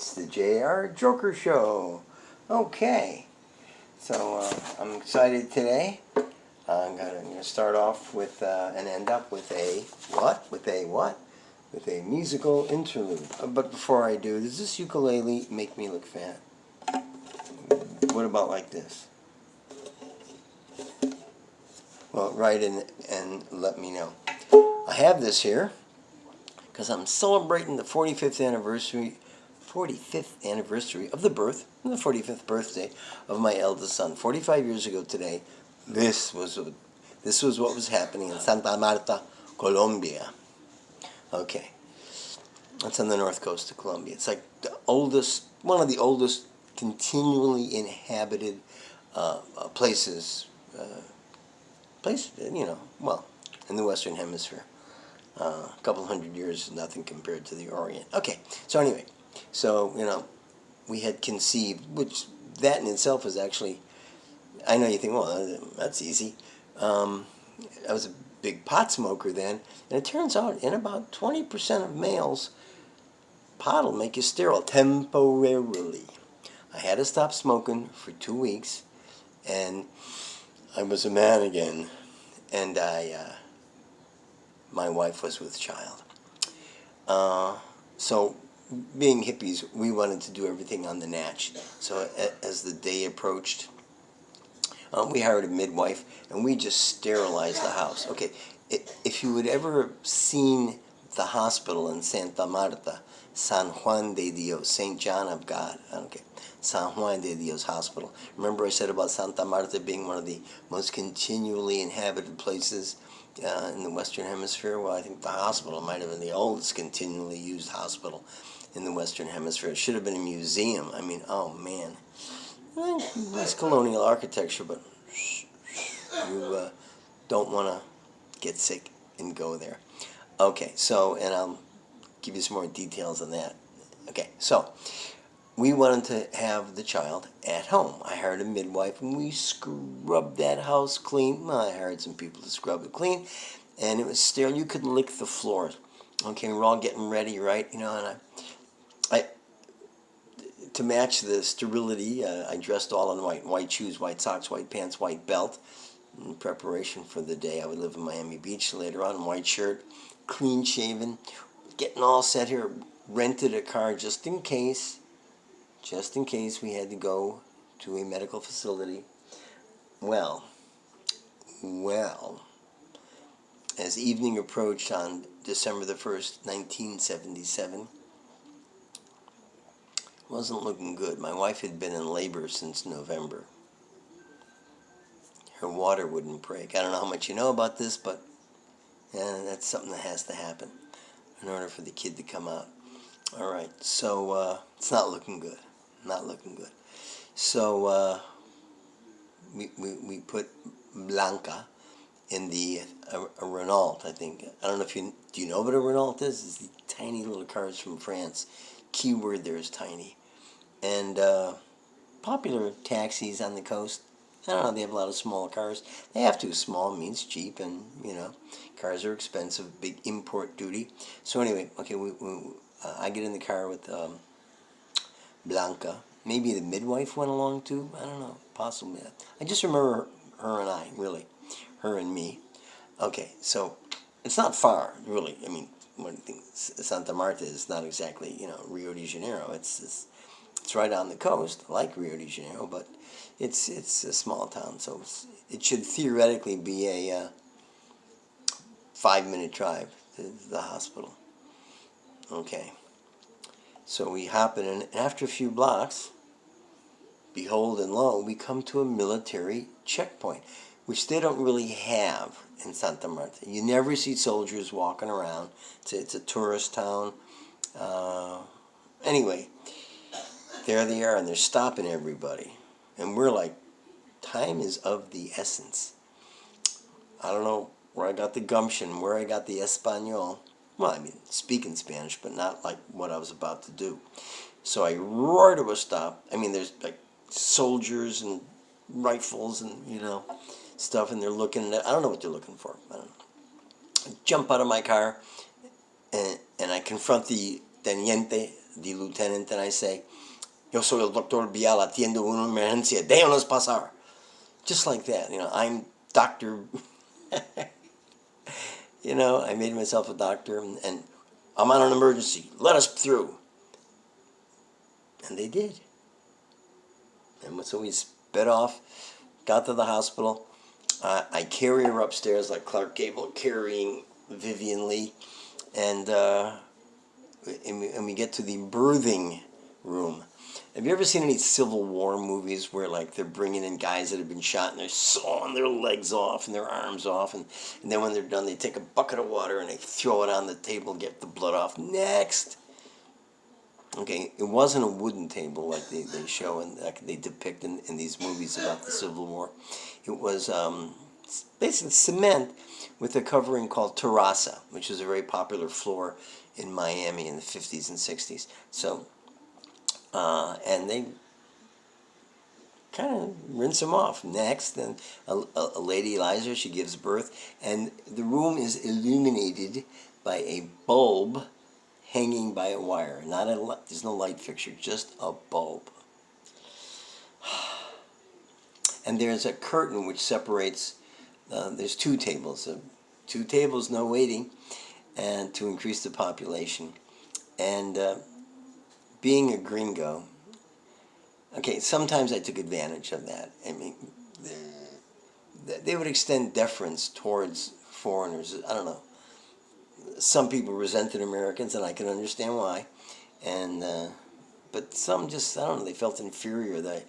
It's the J.R. Joker Show. Okay, so I'm excited today. I'm going to start off with and end up with a what? With a what? With a musical interlude. But before I do, does this ukulele make me look fat? What about like this? Well, write in and let me know. I have this here because I'm celebrating the 45th anniversary of the birth, the 45th birthday of my eldest son. 45 years ago today, this was what was happening in Santa Marta, Colombia. Okay, that's on the north coast of Colombia. It's like one of the oldest continually inhabited places, in the Western Hemisphere. A couple hundred years is nothing compared to the Orient. Okay, so anyway, we had conceived, which that in itself is actually, I know you think, well, that's easy. I was a big pot smoker then, and it turns out in about 20% of males, pot will make you sterile temporarily. I had to stop smoking for 2 weeks, and I was a man again, and my wife was with child. So being hippies, we wanted to do everything on the natch. So as the day approached, we hired a midwife, and we just sterilized the house. Okay, if you had ever seen the hospital in Santa Marta, San Juan de Dios, St. John of God, okay, San Juan de Dios Hospital. Remember I said about Santa Marta being one of the most continually inhabited places in the Western Hemisphere? Well, I think the hospital might have been the oldest continually used hospital in the Western Hemisphere. It should have been a museum. I mean, oh man. Nice colonial architecture, but you don't want to get sick and go there. Okay, so, and I'll give you some more details on that. Okay, so we wanted to have the child at home. I hired a midwife, and we scrubbed that house clean. Well, I hired some people to scrub it clean, and it was sterile. You could lick the floors. Okay, we're all getting ready, right? And I to match the sterility, I dressed all in white shoes, white socks, white pants, white belt, in preparation for the day. I would live in Miami Beach later on, white shirt, clean shaven, getting all set here. Rented a car just in case we had to go to a medical facility. Well, as evening approached on December the 1st, 1977, wasn't looking good. My wife had been in labor since November. Her water wouldn't break. I don't know how much you know about this, but that's something that has to happen in order for the kid to come out. All right, so it's not looking good. Not looking good. So we put Blanca in a Renault, I think. I don't know if do you know what a Renault is? It's the tiny little cars from France. Keyword there is tiny. And popular taxis on the coast. I don't know, they have a lot of small cars. They have to. Small means cheap, and, cars are expensive, big import duty. So anyway, okay, I get in the car with Blanca. Maybe the midwife went along too. I don't know, possibly. I just remember her and I, really. Her and me. Okay, so it's not far, really. I mean, Santa Marta is not exactly, Rio de Janeiro. It's right on the coast, like Rio de Janeiro, but it's a small town, so it should theoretically be a 5-minute drive to the hospital. Okay, so we hop in, and after a few blocks, behold and lo, we come to a military checkpoint, which they don't really have in Santa Marta. You never see soldiers walking around. It's a tourist town. Anyway, there they are, and they're stopping everybody. And we're like, time is of the essence. I don't know where I got the gumption, where I got the Espanol. Well, I mean, speaking Spanish, but not like what I was about to do. So I roar to a stop. I mean, there's like soldiers and rifles and, stuff, and they're looking at, I don't know what they're looking for. I don't know. I jump out of my car, and I confront the teniente the lieutenant, and I say, "Yo soy el doctor Bial, atiendo una emergencia, déjanos pasar." Just like that, I'm Doctor. I made myself a doctor, and I'm on an emergency. Let us through. And they did. And so we sped off, got to the hospital. I carry her upstairs like Clark Gable carrying Vivian Lee. And we get to the birthing room. Have you ever seen any Civil War movies where like they're bringing in guys that have been shot and they're sawing their legs off and their arms off, and then when they're done they take a bucket of water and they throw it on the table and get the blood off? Next. Okay, it wasn't a wooden table like they show and like they depict in these movies about the Civil War. It was basically cement with a covering called terraza, which was a very popular floor in Miami in the 50s and 60s. So, and they kind of rinse them off. Next, then a lady lies there, she gives birth, and the room is illuminated by a bulb hanging by a wire. There's no light fixture, just a bulb. And there's a curtain which separates, there's two tables. Two tables, no waiting, and to increase the population. And being a gringo, okay, sometimes I took advantage of that. I mean, they would extend deference towards foreigners. I don't know. Some people resented Americans, and I can understand why. And but some just, I don't know, they felt inferior. That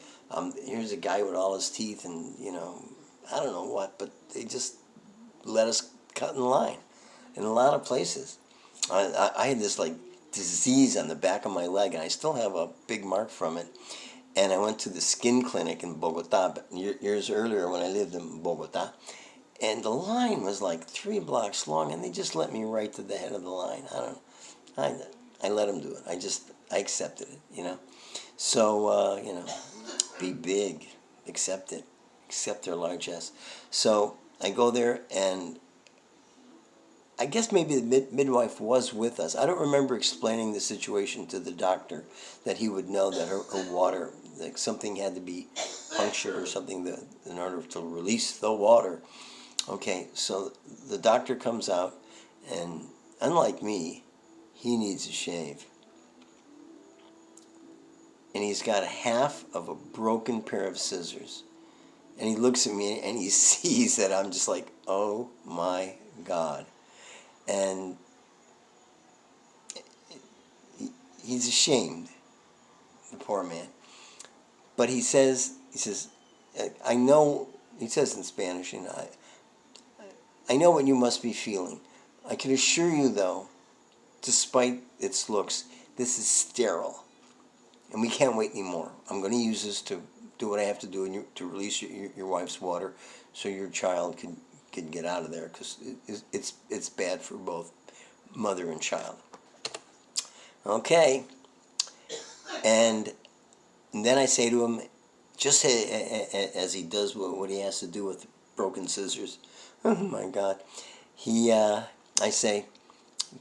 here's a guy with all his teeth, and I don't know what, but they just let us cut in line in a lot of places. I had this like disease on the back of my leg, and I still have a big mark from it. And I went to the skin clinic in Bogota years earlier when I lived in Bogota. And the line was like 3 blocks long, and they just let me right to the head of the line. I let them do it. I accepted it, So, be big, accept it, accept their largesse. So I go there, and I guess maybe the midwife was with us. I don't remember explaining the situation to the doctor, that he would know that her water, like something had to be punctured or something in order to release the water. Okay, so the doctor comes out, and unlike me, he needs a shave. And he's got half of a broken pair of scissors. And he looks at me, and he sees that I'm just like, oh my God. And he's ashamed, the poor man. But he says, I know, he says in Spanish, I know what you must be feeling. I can assure you, though, despite its looks, this is sterile. And we can't wait anymore. I'm going to use this to do what I have to do to release your wife's water so your child can get out of there, because it's bad for both mother and child. Okay. And then I say to him, just as he does what he has to do with broken scissors, oh my God, I say,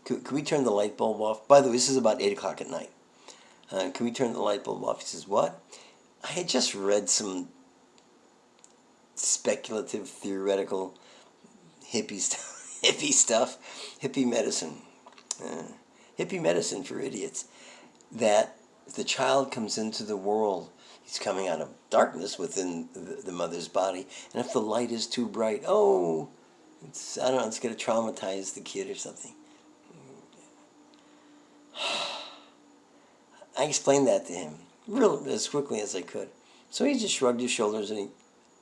could we turn the light bulb off? By the way, this is about 8 o'clock at night. Can we turn the light bulb off? He says, what? I had just read some speculative, theoretical hippie stuff, hippie medicine for idiots, that if the child comes into the world, he's coming out of darkness within the mother's body, and if the light is too bright, it's going to traumatize the kid or something. I explained that to him real as quickly as I could. So he just shrugged his shoulders and he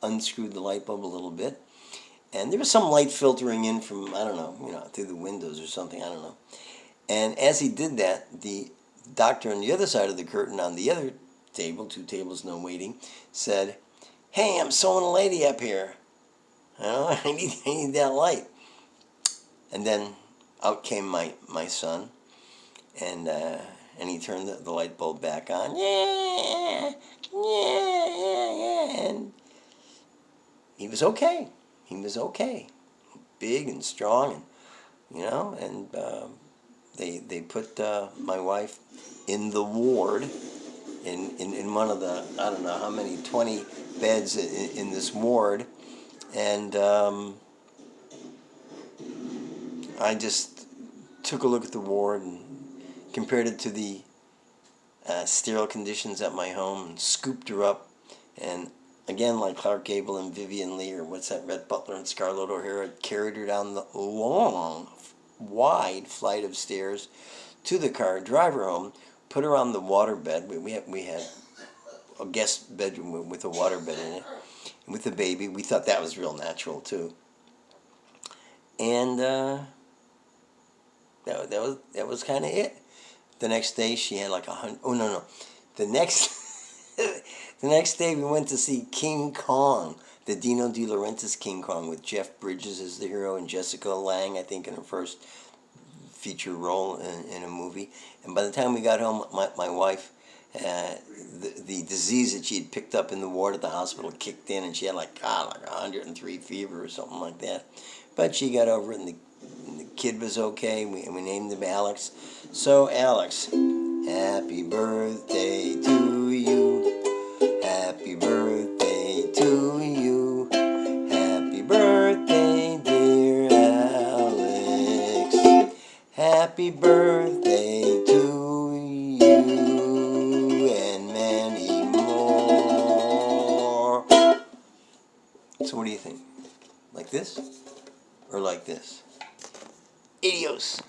unscrewed the light bulb a little bit. And there was some light filtering in from, I don't know, through the windows or something, I don't know. And as he did that, the doctor on the other side of the curtain on the other table, 2 tables, no waiting, said, hey, I'm sewing a lady up here. I need that light. And then out came my son, and he turned the light bulb back on. Yeah, and he was okay. He was okay, big and strong, and They put my wife in the ward, in one of the, I don't know how many, 20 beds in this ward, and I just took a look at the ward and compared it to the sterile conditions at my home, and scooped her up, and again, like Clark Gable and Vivian Leigh, or what's that, Rhett Butler and Scarlett O'Hara, carried her down the long, wide flight of stairs to the car, drive her home, put her on the waterbed. We had a guest bedroom with a waterbed in it, and with the baby. We thought that was real natural too. And that was kind of it. The next day she had like 100. Oh no. The next the next day we went to see King Kong, the Dino De Laurentiis King Kong, with Jeff Bridges as the hero and Jessica Lange, I think, in her first feature role in a movie. And by the time we got home, my wife, the disease that she had picked up in the ward at the hospital kicked in, and she had like 103 fever or something like that. But she got over it, and the kid was okay. We named him Alex. So Alex, happy birthday to you. Happy birthday to you. Happy birthday, dear Alex. Happy birthday to you and many more. So what do you think? Like this or like this? Adios.